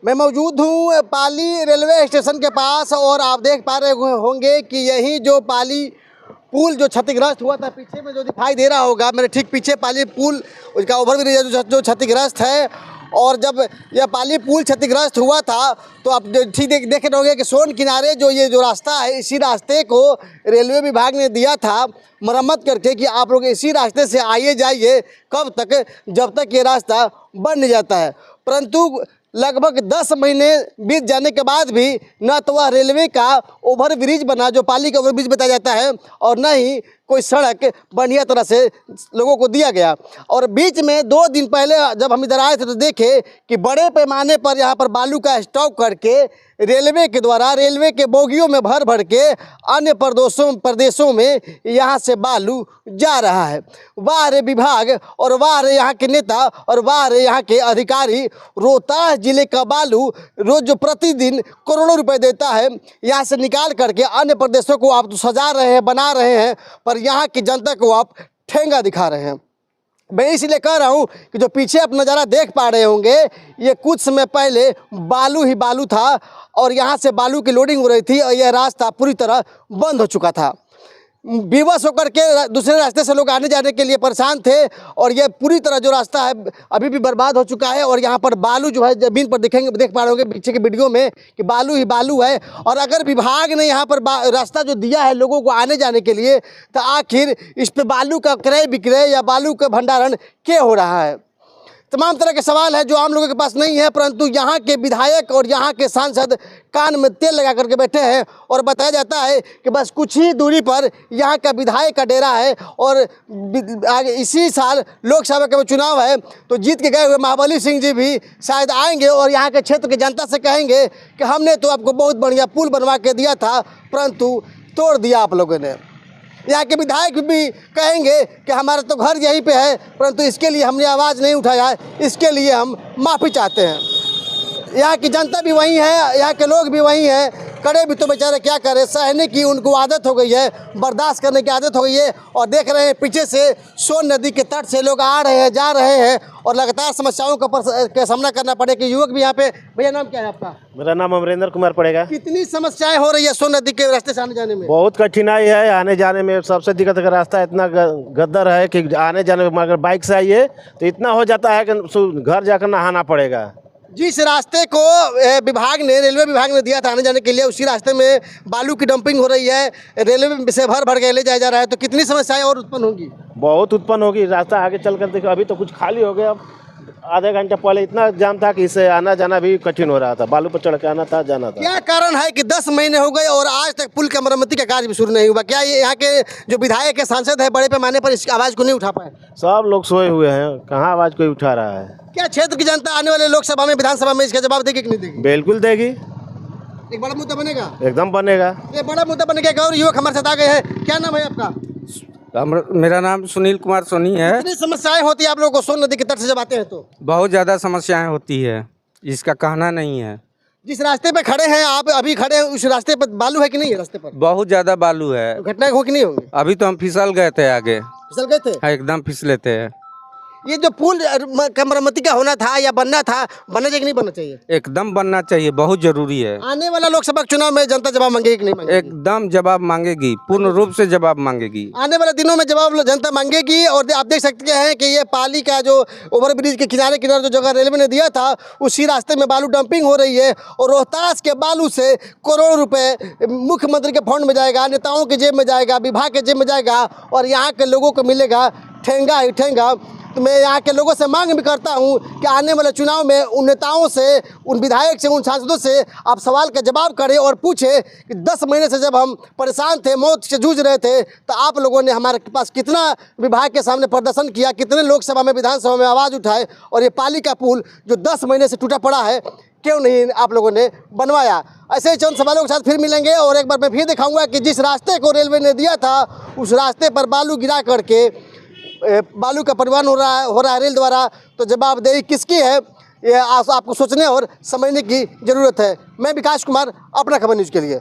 मैं मौजूद हूँ पाली रेलवे स्टेशन के पास और आप देख पा रहे होंगे कि यही जो पाली पुल जो क्षतिग्रस्त हुआ था, पीछे में जो दिखाई दे रहा होगा मेरे ठीक पीछे पाली पुल उसका ओवरब्रिज जो क्षतिग्रस्त है। और जब यह पाली पुल क्षतिग्रस्त हुआ था तो आप ठीक देख रहे होंगे कि सोन किनारे ये जो रास्ता है, इसी रास्ते को रेलवे विभाग ने दिया था मरम्मत करके कि आप लोग इसी रास्ते से आइए जाइए, कब तक, जब तक ये रास्ता बन नहीं जाता है। परंतु लगभग 10 महीने बीत जाने के बाद भी न तो वह रेलवे का ओवरब्रिज बना जो पाली का ओवरब्रिज बताया जाता है, और न ही कोई सड़क बढ़िया तरह से लोगों को दिया गया। और बीच में 2 दिन पहले जब हम इधर आए थे तो देखे कि बड़े पैमाने पर यहाँ पर बालू का स्टॉक करके रेलवे के द्वारा रेलवे के बोगियों में भर भर के अन्य प्रदेशों में यहाँ से बालू जा रहा है। वाह रे विभाग, और वाह रे यहाँ के नेता, और वाह रे यहाँ के अधिकारी। रोहतास जिले का बालू रोज जो प्रतिदिन करोड़ों रुपए देता है, यहाँ से निकाल करके अन्य प्रदेशों को आप सजा रहे हैं, बना रहे हैं, पर यहाँ की जनता को आप ठेंगा दिखा रहे हैं। मैं इसलिए कह रहा हूँ कि जो पीछे आप नज़ारा देख पा रहे होंगे, ये कुछ समय पहले बालू ही बालू था और यहाँ से बालू की लोडिंग हो रही थी और यह रास्ता पूरी तरह बंद हो चुका था। विवश होकर के दूसरे रास्ते से लोग आने जाने के लिए परेशान थे और ये पूरी तरह जो रास्ता है अभी भी बर्बाद हो चुका है। और यहाँ पर बालू जो है ज़मीन पर देख पा रहे होंगे पीछे के वीडियो में कि बालू ही बालू है। और अगर विभाग ने यहाँ पर रास्ता जो दिया है लोगों को आने जाने के लिए, तो आखिर इस पर बालू का क्रय विक्रय या बालू का भंडारण क्या हो रहा है? तमाम तरह के सवाल है जो आम लोगों के पास नहीं है, परंतु यहाँ के विधायक और यहाँ के सांसद कान में तेल लगा करके बैठे हैं। और बताया जाता है कि बस कुछ ही दूरी पर यहाँ का विधायक का डेरा है और आगे इसी साल लोकसभा का चुनाव है, तो जीत के गए हुए महाबली सिंह जी भी शायद आएंगे और यहाँ के क्षेत्र की जनता से कहेंगे कि हमने तो आपको बहुत बढ़िया पुल बनवा के दिया था, परंतु तोड़ दिया आप लोगों ने। यहाँ के विधायक भी कहेंगे कि हमारा तो घर यहीं पे है, परंतु इसके लिए हमने आवाज़ नहीं उठाया है, इसके लिए हम माफ़ी चाहते हैं। यहाँ की जनता भी वही है, यहाँ के लोग भी वही हैं। कड़े भी तो बेचारे क्या करें, सहने की उनको आदत हो गई है, बर्दाश्त करने की आदत हो गई है। और देख रहे हैं पीछे से सोन नदी के तट से लोग आ रहे हैं, जा रहे हैं और लगातार समस्याओं का सामना करना पड़े कि युवक भी यहाँ पे। भैया नाम क्या है आपका? मेरा नाम अमरेंद्र कुमार पड़ेगा। कितनी समस्याएं हो रही है सोन नदी के रास्ते से आने जाने में? बहुत कठिनाई है आने जाने में। सबसे दिक्कत का रास्ता इतना गद्दर है कि आने जाने में अगर बाइक से आइए तो इतना हो जाता है कि घर जाकर नहाना पड़ेगा। जिस रास्ते को विभाग ने रेलवे विभाग ने दिया था आने जाने के लिए, उसी रास्ते में बालू की डंपिंग हो रही है, रेलवे से भर भर के ले जाया जा रहा है, तो कितनी समस्याएं और उत्पन्न होंगी? बहुत उत्पन्न होगी। रास्ता आगे चल कर देखो, अभी तो कुछ खाली हो गया। आधे घंटे पहले इतना जाम था कि इससे आना जाना भी कठिन हो रहा था, बालू पर चढ़ के आना था, जाना था। क्या कारण है कि 10 महीने हो गए और आज तक पुल की मरम्मती का कार्य भी शुरू नहीं हुआ? क्या ये यहाँ के जो विधायक के सांसद है बड़े पैमाने पर इस आवाज़ को नहीं उठा पाए? सब लोग सोए हुए हैं, कहाँ आवाज़ कोई उठा रहा है। क्या क्षेत्र की जनता आने वाले लोकसभा में, विधानसभा में इसका जवाब देगी कि नहीं देगी? बिल्कुल देगी। एक बड़ा मुद्दा बनेगा, एकदम बनेगा। ये बड़ा मुद्दा बनेगा। और युवक हमारे साथ आ गए हैं, क्या नाम है आपका? मेरा नाम सुनील कुमार सोनी है। कितनी समस्याएं होती है आप लोगों को सोन नदी के तट से जब आते हैं तो? बहुत ज़्यादा समस्याएं होती है, इसका कहना नहीं है। जिस रास्ते पे खड़े हैं आप, अभी खड़े हैं, उस रास्ते पर बालू है कि नहीं है? रास्ते पर बहुत ज़्यादा बालू है। घटना हो कि नहीं होगी? अभी तो हम फिसल गए थे, आगे फिसल गए थे। हाँ, एकदम फिसले थे। ये जो पुल का मरम्मती का होना था या बनना था, बनना चाहिए कि नहीं बनना चाहिए? एकदम बनना चाहिए, बहुत जरूरी है। आने वाला लोकसभा चुनाव में जनता जवाब मांगेगी कि नहीं मांगेगी? एकदम जवाब मांगेगी, पूर्ण रूप से जवाब मांगेगी। आने वाले दिनों में जवाब जनता मांगेगी। और आप देख सकते हैं कि ये पाली का जो ओवरब्रिज के किनारे जो जगह रेलवे ने दिया था, उसी रास्ते में बालू डंपिंग हो रही है। और रोहतास के बालू से करोड़ों रुपए मुख्यमंत्री के फंड में जाएगा, नेताओं के जेब में जाएगा, विभाग के जेब में जाएगा, और यहाँ के लोगों को मिलेगा ठेंगा ही ठेंगा। तो मैं यहाँ के लोगों से मांग भी करता हूँ कि आने वाले चुनाव में उन नेताओं से, उन विधायक से, उन सांसदों से आप सवाल का जवाब करें और पूछें कि 10 महीने से जब हम परेशान थे, मौत से जूझ रहे थे, तो आप लोगों ने हमारे पास कितना विभाग के सामने प्रदर्शन किया, कितने लोकसभा में, विधानसभा में आवाज़ उठाए, और ये पाली का पुल जो 10 महीने से टूटा पड़ा है, क्यों नहीं आप लोगों ने बनवाया? ऐसे ही चंद सवालों के साथ फिर मिलेंगे और एक बार मैं फिर दिखाऊंगा कि जिस रास्ते को रेलवे ने दिया था, उस रास्ते पर बालू गिरा करके बालू का परिवहन हो रहा है रेल द्वारा। तो जवाबदेही किसकी है, ये आपको सोचने और समझने की ज़रूरत है। मैं विकास कुमार, अपना खबर न्यूज़ के लिए।